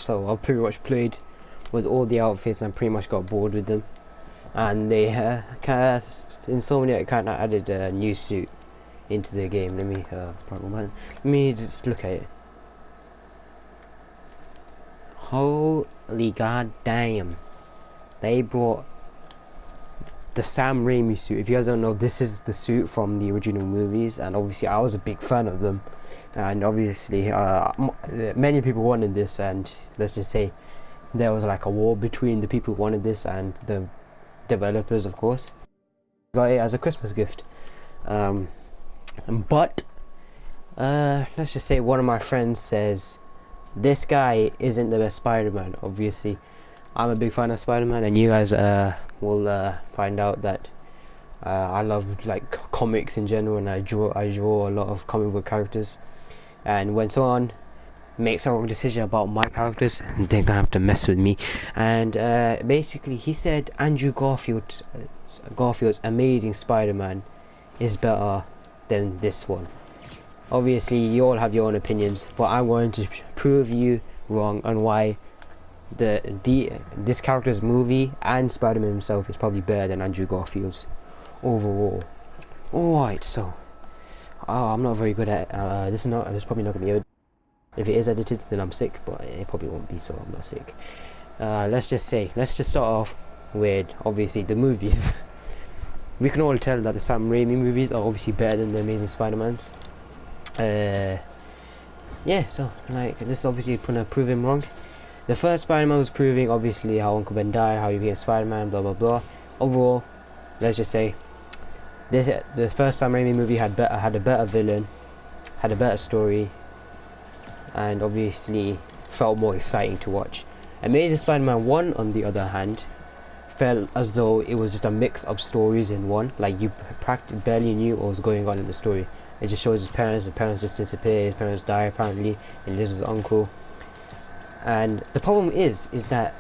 so I've pretty much played with all the outfits and pretty much got bored with them. And they Insomniac kind of added a new suit into the game. Let me just look at it. Holy god damn, they brought the Sam Raimi suit. If you guys don't know, this is the suit from the original movies, and obviously I was a big fan of them, and obviously many people wanted this, and let's just say there was like a war between the people who wanted this and the developers, of course. Got it as a Christmas gift. But let's just say one of my friends says this guy isn't the best Spider-Man. Obviously I'm a big fan of Spider-Man, and you guys will find out that I love like comics in general, and I draw a lot of comic book characters, and when someone makes a wrong decision about my characters, they're gonna have to mess with me. And basically he said Andrew Garfield's Amazing Spider-Man is better than this one. Obviously you all have your own opinions, but I'm going to prove you wrong on why this character's movie and Spider-Man himself is probably better than Andrew Garfield's overall. Alright, so I'm not very good at this is probably not gonna be edited. If it is edited, then I'm sick, but it probably won't be, so I'm not sick. Let's just start off with obviously the movies. We can all tell that the Sam Raimi movies are obviously better than the Amazing Spider-Mans. Yeah, so like this is obviously gonna prove him wrong. The first Spider-Man was proving obviously how Uncle Ben died, how he became Spider-Man, blah blah blah. Overall, let's just say the first Sam Raimi movie had a better villain, had a better story, and obviously felt more exciting to watch. Amazing Spider-Man 1, on the other hand, felt as though it was just a mix of stories in one. Like you practically barely knew what was going on in the story. It just shows his parents. The parents just disappear. His parents die apparently, and lives with his uncle. And the problem is that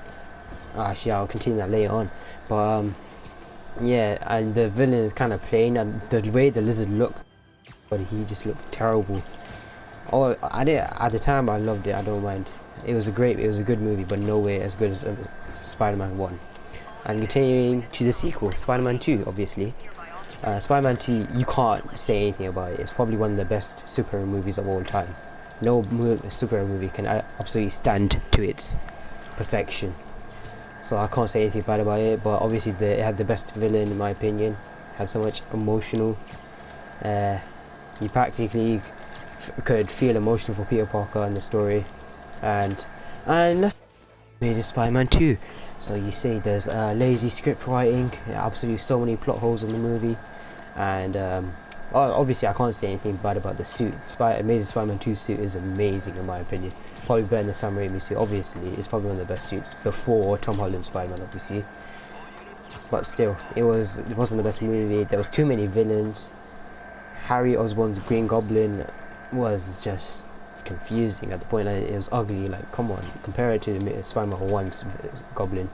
actually I'll continue that later on. But yeah, and the villain is kind of plain, and the way the lizard looked, but he just looked terrible. Oh, I did at the time. I loved it. I don't mind. It was a good movie, but no way as good as Spider-Man 1. And continuing to the sequel, Spider-Man 2, obviously. Spider-Man 2, you can't say anything about it. It's probably one of the best superhero movies of all time. No superhero movie can absolutely stand to its perfection. So I can't say anything bad about it. But obviously, it had the best villain in my opinion. It had so much emotional. You practically could feel emotion for Peter Parker in the story, and let's made Spider-Man 2. So you see there's lazy script writing, absolutely so many plot holes in the movie, and obviously I can't say anything bad about the suit. Amazing Spider-Man 2 suit is amazing in my opinion, probably better than the Sam Raimi suit. Obviously it's probably one of the best suits before Tom Holland's Spider-Man, obviously, but still it wasn't the best movie. There was too many villains. Harry Osborn's Green Goblin was just confusing at the point that it was ugly. Like, come on, compare it to Spider-Man 1's Goblin.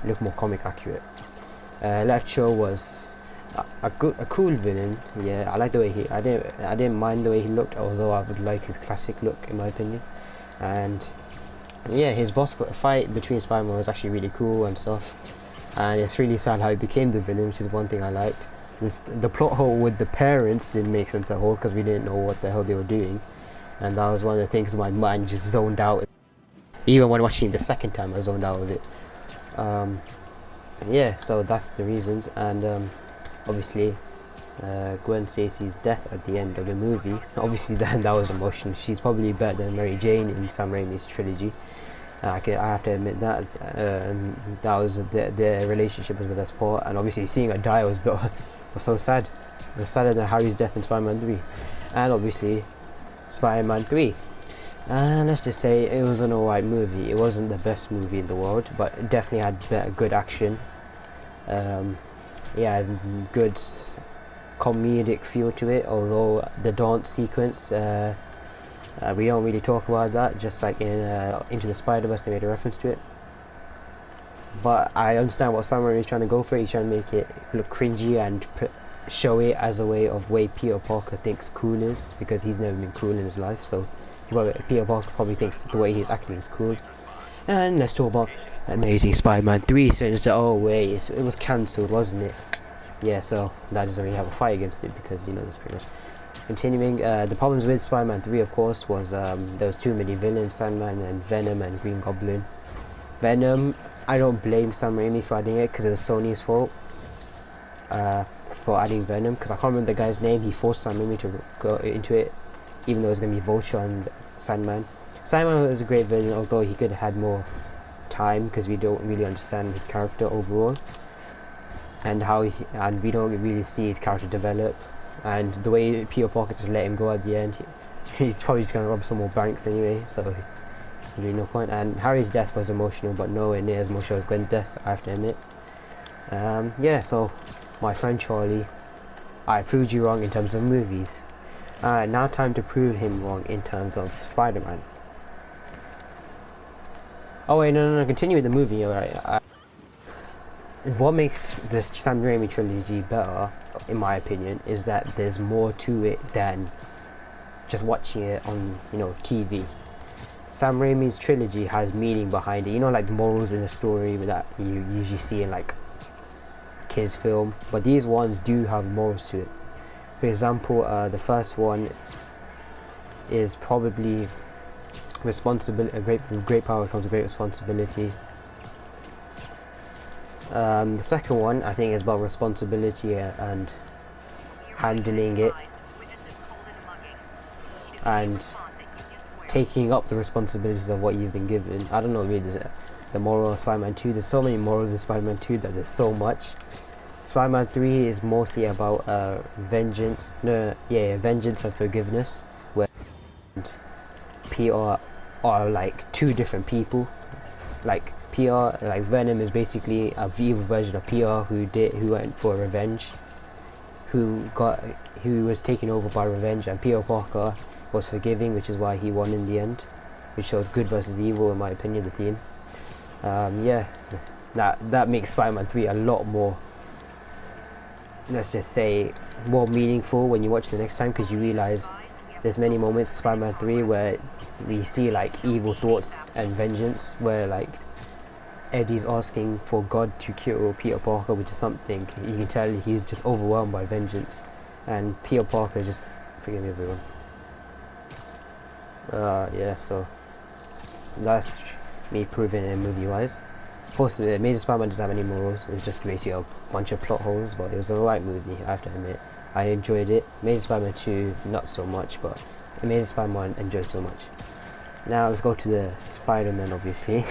It looked more comic accurate. Electro was a cool villain. Yeah, I like the way I didn't mind the way he looked, although I would like his classic look in my opinion. And yeah, his boss fight between Spider-Man was actually really cool and stuff. And it's really sad how he became the villain, which is one thing I liked. The plot hole with the parents didn't make sense at all, because we didn't know what the hell they were doing, and that was one of the things my mind just zoned out. Even when watching it the second time, I zoned out with it. Yeah, so that's the reasons. And obviously Gwen Stacy's death at the end of the movie, obviously that was emotional. She's probably better than Mary Jane in Sam Raimi's trilogy. I have to admit that. That was the relationship was the best part, and obviously seeing her die was so sad. It was sadder than Harry's death in Spider-Man 3. And obviously Spider-Man 3, let's just say it was an alright movie. It wasn't the best movie in the world, but it definitely had good action. Yeah, good comedic feel to it, although the dance sequence, we don't really talk about that, just like in Into the Spider-Verse they made a reference to it. But I understand what Sam Raimi is trying to go for. He's trying to make it look cringy and show it as a way of way Peter Parker thinks cool is, because he's never been cool in his life. So Peter Parker probably thinks the way he's acting is cool. And let's talk about Amazing Spider-Man 3. So it's oh wait, it was cancelled, wasn't it? Yeah, so that doesn't really have a fight against it because you know that's pretty much continuing. The problems with Spider-Man 3, of course, was there was too many villains, Sandman and Venom and Green Goblin. Venom, I don't blame Sam Raimi for adding it because it was Sony's fault for adding Venom, because I can't remember the guy's name. He forced Sam Raimi to go into it, even though it was going to be Vulture and Sandman. Sandman was a great villain, although he could have had more time because we don't really understand his character overall, and we don't really see his character develop. And the way Peter Parker just let him go at the end, he's probably just going to rob some more banks anyway, so there's really no point. And Harry's death was emotional, but nowhere near as emotional as Gwen's death, I have to admit. Yeah, so my friend Charlie, I proved you wrong in terms of movies. Now time to prove him wrong in terms of Spider-Man. Oh wait, no, continue with the movie, alright. What makes this Sam Raimi trilogy better, in my opinion, is that there's more to it than just watching it on, you know, TV. Sam Raimi's trilogy has meaning behind it, you know, like morals in the story that you usually see in like kids film, but these ones do have morals to it. For example, the first one is probably responsibility. With great power comes great responsibility. The second one, I think, is about responsibility and handling it and taking up the responsibilities of what you've been given. I don't know really the moral of Spider-Man 2. There's so many morals in Spider-Man 2 that there's so much. Spider-Man 3 is mostly about vengeance. Vengeance and forgiveness, where PR are like two different people. Like PR, like Venom is basically a evil version of PR who went for revenge, who was taken over by revenge, and Peter Parker was forgiving, which is why he won in the end, which shows good versus evil, in my opinion, the theme. Yeah, that makes Spider-Man 3 a lot more, let's just say, more meaningful when you watch the next time, because you realize there's many moments in Spider-Man 3 where we see like evil thoughts and vengeance, where like Eddie's asking for God to kill Peter Parker, which is something you can tell he's just overwhelmed by vengeance, and Peter Parker just, forgive me everyone. Yeah, so that's me proving it movie wise. Of course, Amazing Spider-Man doesn't have any morals, it's just basically a bunch of plot holes, but it was a alright movie, I have to admit. I enjoyed it. Amazing Spider-Man 2, not so much, but Amazing Spider-Man, enjoyed so much. Now let's go to the Spider-Man, obviously.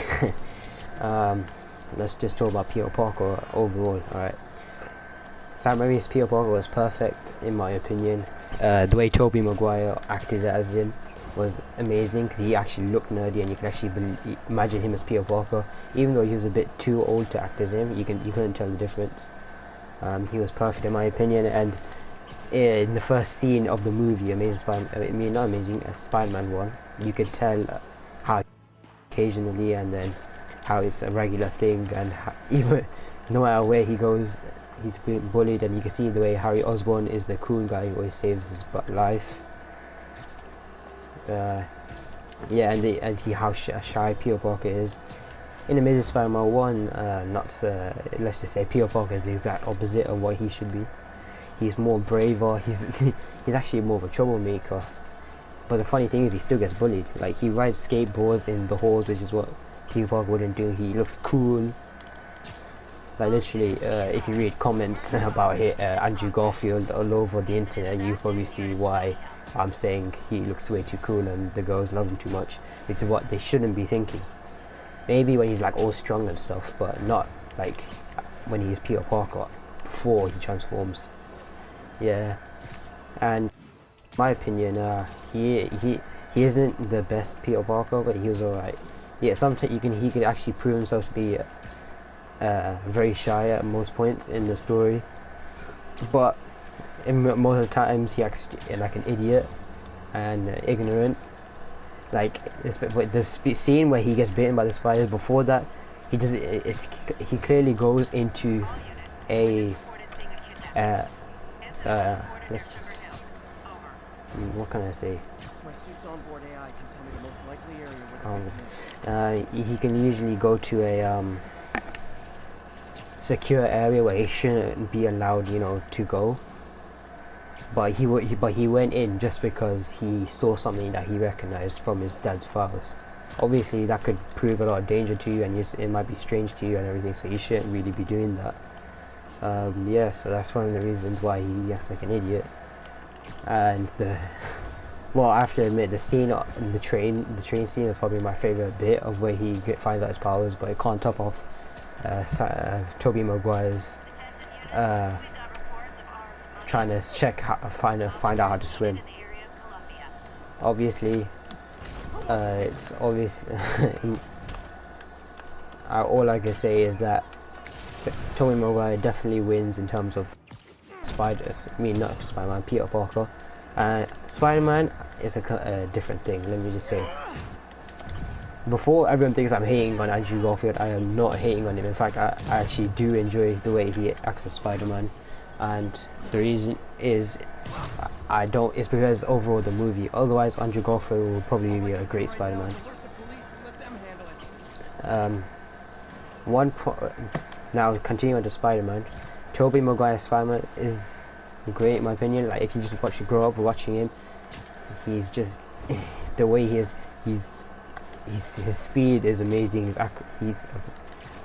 Let's just talk about Peter Parker overall. Alright, Sam Raimi's Peter Parker was perfect, in my opinion. The way Tobey Maguire acted as him was amazing, because he actually looked nerdy and you can actually imagine him as Peter Parker, even though he was a bit too old to act as him. You couldn't tell the difference. He was perfect, in my opinion. And in the first scene of the movie, Spider-Man 1, you could tell how occasionally, and then how it's a regular thing, and how, even no matter where he goes, he's being bullied. And you can see the way Harry Osborn is the cool guy who always saves his life. Yeah, and how shy Peter Parker is. In Amazing Spider-Man 1, let's just say Peter Parker is the exact opposite of what he should be. He's more braver, he's actually more of a troublemaker. But the funny thing is, he still gets bullied. Like, he rides skateboards in the halls, which is what Peter Parker wouldn't do. He looks cool. Like, literally, if you read comments about Andrew Garfield all over the internet, you probably see why I'm saying he looks way too cool and the girls love him too much, which is what they shouldn't be thinking. Maybe when he's like all strong and stuff, but not like when he's Peter Parker before he transforms. Yeah, and in my opinion, he isn't the best Peter Parker, but he was alright. Yeah, sometimes he could actually prove himself to be very shy at most points in the story, but in most of the times he acts like an idiot and ignorant. Like the scene where he gets bitten by the spiders, before that he clearly goes into a What can I say? My suit's onboard AI can tell me the most likely area where the victim is. He can usually go to a secure area where he shouldn't be allowed, you know, to go. But he went in just because he saw something that he recognized from his dad's files. Obviously, that could prove a lot of danger to you, and it might be strange to you and everything. So you shouldn't really be doing that. Yeah, so that's one of the reasons why he acts like an idiot. And well, I have to admit, the scene in the train scene is probably my favorite bit of where he finds out his powers, but it can't top off Tobey Maguire's trying to find out how to swim. Obviously, it's obvious. All I can say is that Tobey Maguire definitely wins in terms of not Spider-Man, Peter Parker. Spider-Man is a different thing. Let me just say, before everyone thinks I'm hating on Andrew Garfield, I am not hating on him. In fact, I actually do enjoy the way he acts as Spider-Man, and the reason is it's because overall the movie. Otherwise, Andrew Garfield will probably be a great Spider-Man. Now continuing to Spider-Man, Tobey Maguire's Spider-Man is great in my opinion. Like, if you just grow up watching him, he's just the way he is. His speed is amazing.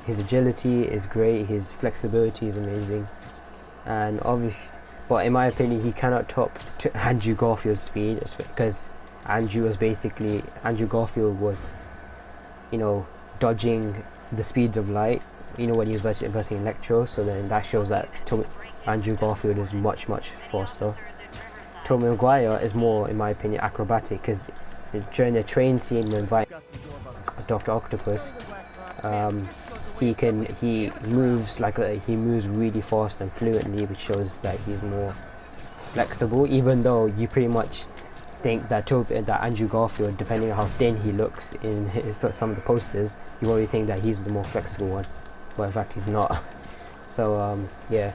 His agility is great. His flexibility is amazing, and obviously, but in my opinion, he cannot top Andrew Garfield's speed, because Andrew Garfield was, you know, dodging the speeds of light, you know, when he was versing Electro. So then that shows that Andrew Garfield is much faster. Tobey Maguire is more, in my opinion, acrobatic, because during the train scene when Dr. Octopus, he moves he moves really fast and fluently, which shows that he's more flexible. Even though you pretty much think that Andrew Garfield, depending on how thin he looks in some of the posters, you already think that he's the more flexible one, but in fact he's not. So yeah,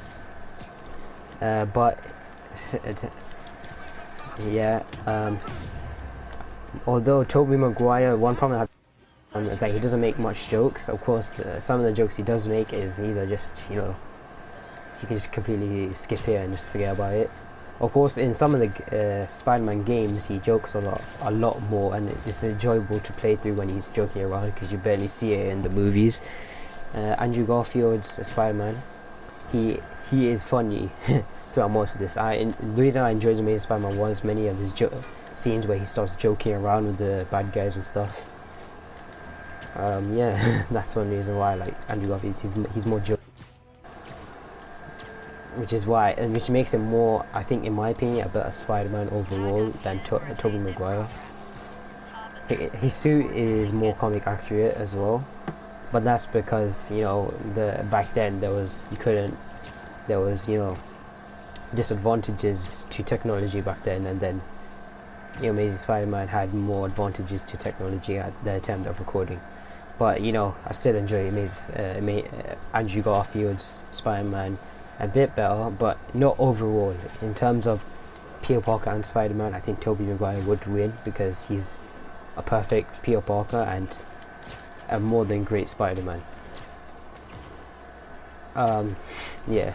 although Tobey Maguire, one problem is that he doesn't make much jokes. Of course, some of the jokes he does make is either just, you know, you can just completely skip it and just forget about it. Of course, in some of the Spider-Man games, he jokes a lot more, and it's enjoyable to play through when he's joking around, because you barely see it in the movies. Andrew Garfield's Spider-Man, he is funny throughout most of this. The reason I enjoyed Amazing Spider-Man was many of his scenes where he starts joking around with the bad guys and stuff. Yeah, that's one reason why I like Andrew Garfield. He's more joke, which makes him more, I think, in my opinion, a better Spider-Man overall than Tobey Maguire. His suit is more comic accurate as well, but that's because, you know, back then there was, you know, disadvantages to technology back then, and then, you know, Amazing Spider-Man had more advantages to technology at the time of recording. But, you know, I still enjoy Andrew Garfield's Spider-Man a bit better, but not overall. In terms of Peter Parker and Spider-Man, I think Tobey Maguire would win, because he's a perfect Peter Parker and a more than great Spider-Man. Yeah.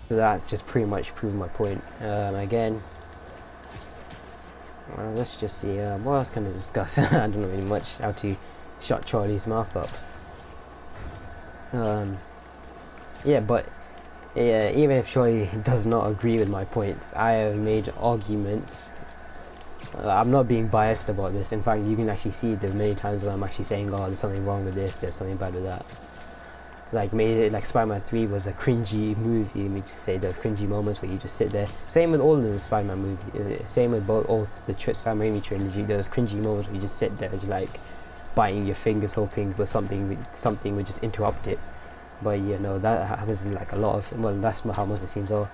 So that's just pretty much proved my point. Again, well, let's just see, what else can I discuss? I don't know really much how to shut Charlie's mouth up. Yeah, but even if Charlie does not agree with my points, I have made arguments. I'm not being biased about this. In fact, you can actually see there's many times where I'm actually saying, oh, there's something wrong with this, there's something bad with that. Like, Spider-Man 3 was a cringy movie. Let me just say, there's cringy moments where you just sit there. Same with all the Spider-Man movies. Same with all the Sam Raimi trilogy. There's cringy moments where you just sit there, just like biting your fingers, hoping for something would just interrupt it. But you know, that happens in like a lot of. Well, that's how most of the scenes are.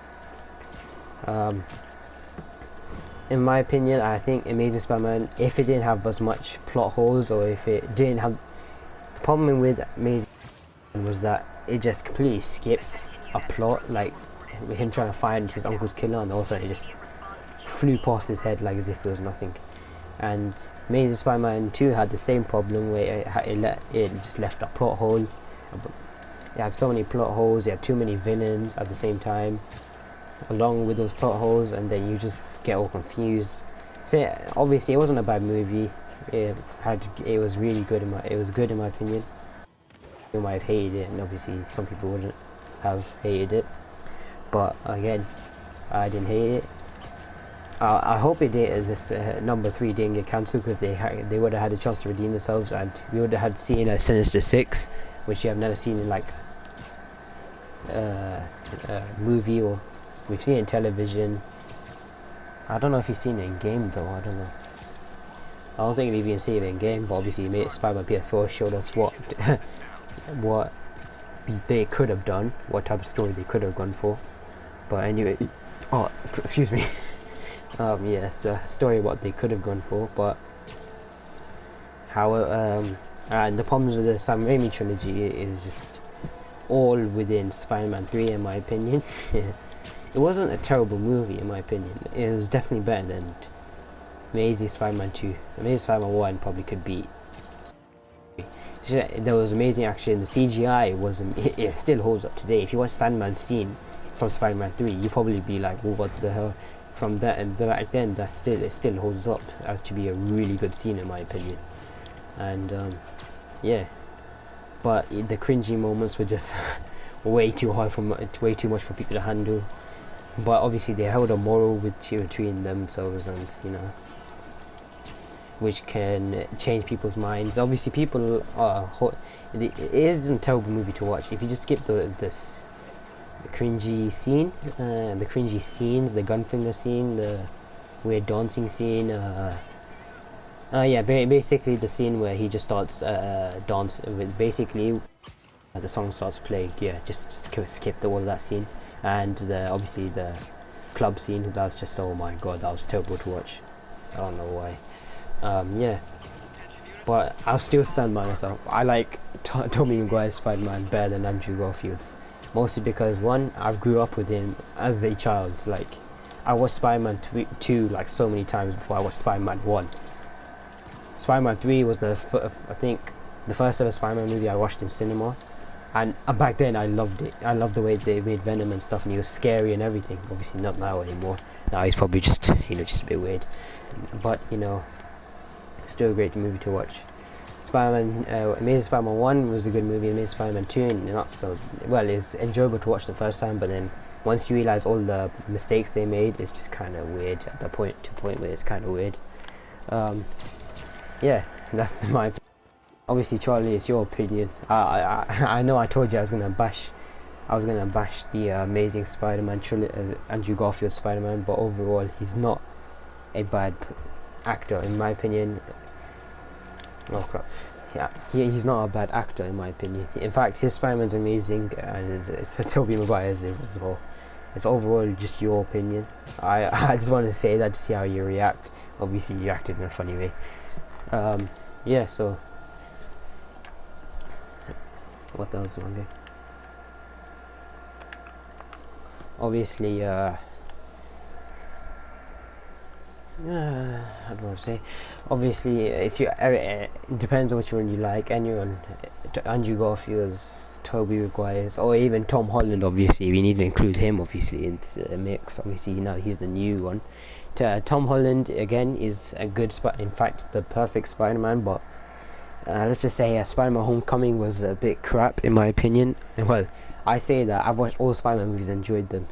In my opinion, I think Amazing Spider-Man, if it didn't have as much plot holes, or if it didn't have, the problem with Amazing was that it just completely skipped a plot, like him trying to find his uncle's killer, and also it just flew past his head like as if it was nothing. And Amazing Spider-Man 2 had the same problem where it just left a plot hole. It had so many plot holes, it had too many villains at the same time along with those plot holes, and then you just get all confused. So obviously it wasn't a bad movie. It was really good it was good in my opinion. You might have hated it, and obviously some people wouldn't have hated it, but again, I didn't hate it. I hope it did. This number 3 didn't get cancelled, because they would have had a chance to redeem themselves, and we would have had seen a Sinister 6, which you have never seen in like movie, or we've seen it in television. I don't know if you've seen it in game though. I don't know. I don't think we've even seen it in game, but obviously Spider-Man PS4 showed us what what they could have done, what type of story they could have gone for. But anyway, oh excuse me. Yes, the story what they could have gone for, but how and the problems with the Sam Raimi trilogy is just all within Spider-Man 3 in my opinion. It wasn't a terrible movie in my opinion. It was definitely better than Amazing Spider-Man 2. Amazing Spider-Man 1 probably could beat. There was amazing action. The CGI it still holds up today. If you watch Sandman's scene from Spider-Man 3, you probably be like, well, what the hell? From that and back then, it still holds up as to be a really good scene in my opinion. And yeah, but the cringy moments were just way too hard way too much for people to handle. But obviously they held a moral between themselves, and you know, which can change people's minds. Obviously people it isn't a terrible movie to watch if you just skip the cringy scene, the cringy scenes, the gunfinger scene, the weird dancing scene, yeah, basically the scene where he just starts dancing with basically the song starts playing. Yeah, just skip all that scene. And obviously the club scene, that was just, oh my god, that was terrible to watch. I don't know why. Yeah, but I'll still stand by myself. I like Tobey Maguire's Spider-Man better than Andrew Garfield's, mostly because one, I've grew up with him as a child. Like, I watched Spider-Man 2 like so many times before I watched Spider-Man 1. Spider-Man 3 was I think the first ever Spider-Man movie I watched in cinema. And back then I loved it. I loved the way they made Venom and stuff, and he was scary and everything. Obviously not now anymore. Now he's probably just, you know, just a bit weird. But, you know, still a great movie to watch. Amazing Spider-Man 1 was a good movie. Amazing Spider-Man 2, not so well. It's enjoyable to watch the first time, but then once you realize all the mistakes they made, it's just kind of weird at the point where it's kind of weird. Yeah, that's my. Obviously, Charlie, it's your opinion. I know I told you I was gonna bash the Amazing Spider-Man Andrew Garfield Spider-Man, but overall, he's not a bad actor in my opinion. Oh crap! Yeah, he's not a bad actor in my opinion. In fact, his Spider-Man's amazing, and Tobey Maguire's is as well. It's overall just your opinion. I just wanted to say that to see how you react. Obviously, you acted in a funny way. Yeah, so. What else one day? Obviously, I don't want to say. Obviously, it's your. It depends on which one you like. Anyone, Andrew Garfield's, Tobey Maguire's, or even Tom Holland. Obviously, we need to include him. Obviously, into a mix. Obviously, you know, he's the new one. Tom Holland again is a good in fact, the perfect Spider-Man, but. Let's just say Spider-Man Homecoming was a bit crap in my opinion. And well, I say that I've watched all Spider-Man movies and enjoyed them.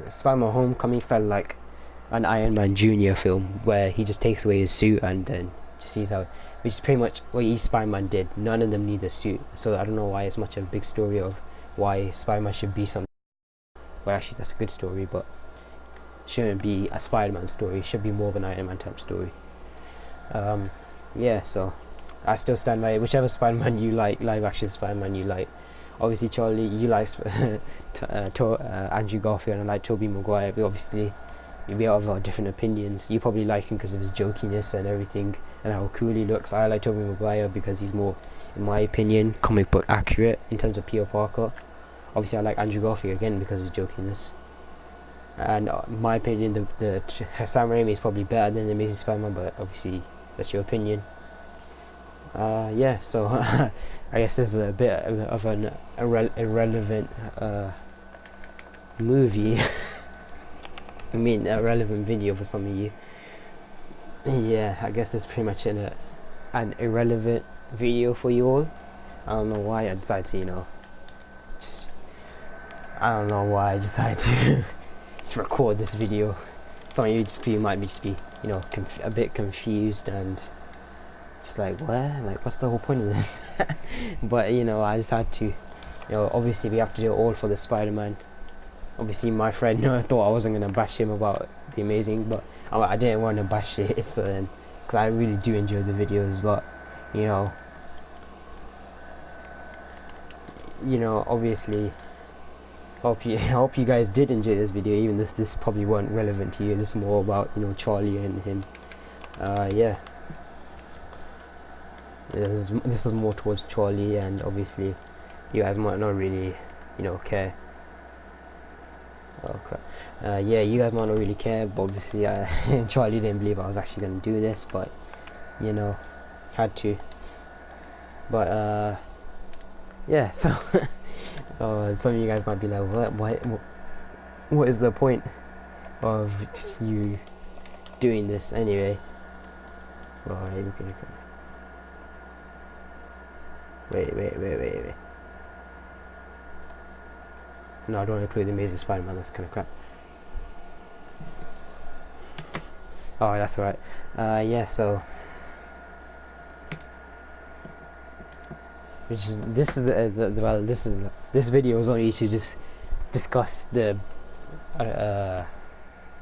Spider-Man Homecoming felt like an Iron Man Jr. film where he just takes away his suit and then just sees how, which is pretty much what each Spider-Man did. None of them need a suit, so I don't know why it's much of a big story of why Spider-Man should be something. Well, actually that's a good story, but shouldn't be a Spider-Man story. It should be more of an Iron Man type story. Yeah, so I still stand by it. Whichever Spider-Man you like, live action Spider-Man you like. Obviously, Charlie, you like Andrew Garfield, and I like Tobey Maguire. But obviously, we have our different opinions. You probably like him because of his jokiness and everything, and how cool he looks. I like Tobey Maguire because he's more, in my opinion, comic book accurate in terms of Peter Parker. Obviously, I like Andrew Garfield again because of his jokiness. And in my opinion, the Sam Raimi is probably better than the Amazing Spider-Man, but obviously that's your opinion. Yeah, so I guess this is a bit of an irrelevant movie. I mean, a relevant video for some of you. Yeah, I guess it's pretty much an irrelevant video for you all. I don't know why I decided to, I don't know why I decided to just record this video. Some of you might just be, a bit confused and just like, what? Like, what's the whole point of this? But, I just had to, obviously we have to do it all for the Spider-Man. Obviously my friend thought I wasn't going to bash him about the Amazing, but I didn't want to bash it, so then, because I really do enjoy the videos, but, obviously, hope you guys did enjoy this video, even if this probably weren't relevant to you. This is more about, Charlie and him. Yeah. This is more towards Charlie, and obviously you guys might not really care. Oh crap. Yeah, you guys might not really care, but obviously Charlie didn't believe I was actually going to do this, but had to. But yeah, so some of you guys might be like, what is the point of just you doing this anyway? Wait. No, I don't want to include the Amazing Spider-Man, that's kind of crap. Oh, that's alright. Yeah, so this video is only to just discuss the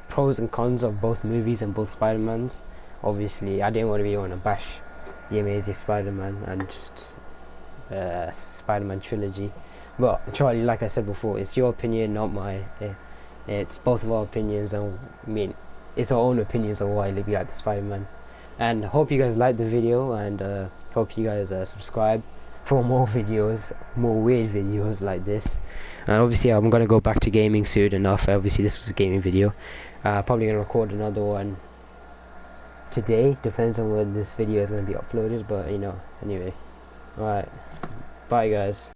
pros and cons of both movies and both Spider-Mans. Obviously, I didn't really want to bash the Amazing Spider-Man and Spider-Man trilogy. But Charlie, like I said before, it's your opinion, not mine. It's both of our opinions, and I mean, it's our own opinions of why we like the Spider-Man. And hope you guys liked the video, and hope you guys subscribe for more videos, more weird videos like this. And obviously, I'm gonna go back to gaming soon enough. Obviously, this was a gaming video. Probably gonna record another one today. Depends on when this video is gonna be uploaded. But anyway. Alright. Bye, guys.